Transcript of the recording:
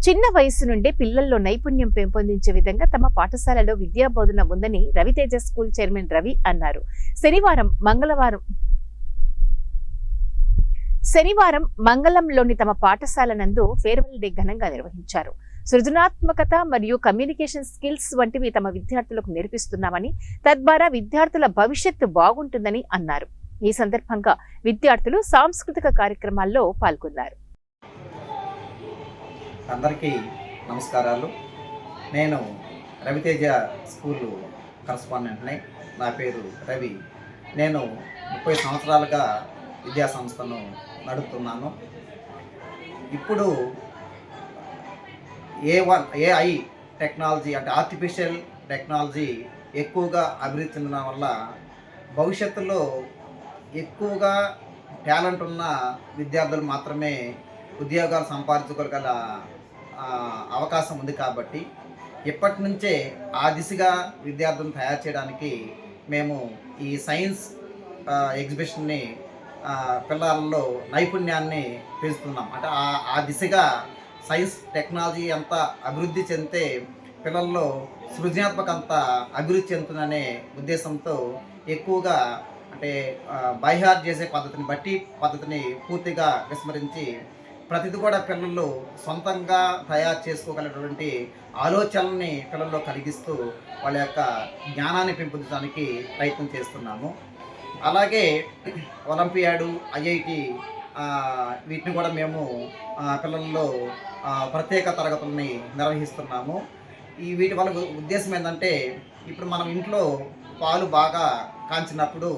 చిన్న వయసు నుండే పిల్లల్లో నైపుణ్యం పెంపొందించే విధంగా తమ పాఠశాలలో విద్యాబోధన ఉందని రవితేజ స్కూల్ చైర్మన్ రవి అన్నారు. శనివారం మంగళంలోని తమ పాఠశాల నందు ఫేర్వెల్ డే ఘనంగా నిర్వహించారు. సృజనాత్మకత మరియు కమ్యూనికేషన్ స్కిల్స్ వంటివి తమ విద్యార్థులకు నేర్పిస్తున్నామని, తద్వారా విద్యార్థుల భవిష్యత్తు బాగుంటుందని అన్నారు. ఈ సందర్భంగా విద్యార్థులు సాంస్కృతిక కార్యక్రమాల్లో పాల్గొన్నారు. అందరికీ నమస్కారాలు. నేను రవితేజ స్కూల్ కరస్పాండెంట్ని. నా పేరు రవి. నేను 30 సంవత్సరాలుగా విద్యా సంస్థను నడుపుతున్నాను. ఇప్పుడు ఏఐ టెక్నాలజీ అంటే ఆర్టిఫిషియల్ టెక్నాలజీ ఎక్కువగా అభివృద్ధి చెందడం వల్ల భవిష్యత్తులో ఎక్కువగా టాలెంట్ ఉన్న విద్యార్థులు మాత్రమే ఉద్యోగాలు సంపాదించుకోగల అవకాశం ఉంది. కాబట్టి ఇప్పటి నుంచే ఆ దిశగా విద్యార్థులను తయారు చేయడానికి మేము ఈ సైన్స్ ఎగ్జిబిషన్ని పిల్లల్లో నైపుణ్యాన్ని పెంచుతున్నాం. అంటే ఆ దిశగా సైన్స్ టెక్నాలజీ ఎంత అభివృద్ధి చెందితే పిల్లల్లో సృజనాత్మకంత అభివృద్ధి చెందుతుందనే ఉద్దేశంతో ఎక్కువగా అంటే బైహార్ట్ చేసే పద్ధతిని పూర్తిగా విస్మరించి ప్రతిది కూడా పిల్లలు సొంతంగా తయారు చేసుకోగలిగినటువంటి ఆలోచనల్ని పిల్లల్లో కలిగిస్తూ వాళ్ళ యొక్క జ్ఞానాన్ని పెంపొందడానికి ప్రయత్నం చేస్తున్నాము. అలాగే ఒలింపియాడు, ఐఐటి వీటిని కూడా మేము పిల్లల్లో ప్రత్యేక తరగతుల్ని నిర్వహిస్తున్నాము. వీటి వల్ల ఉద్దేశం ఏంటంటే, ఇప్పుడు మనం ఇంట్లో పాలు బాగా కాంచినప్పుడు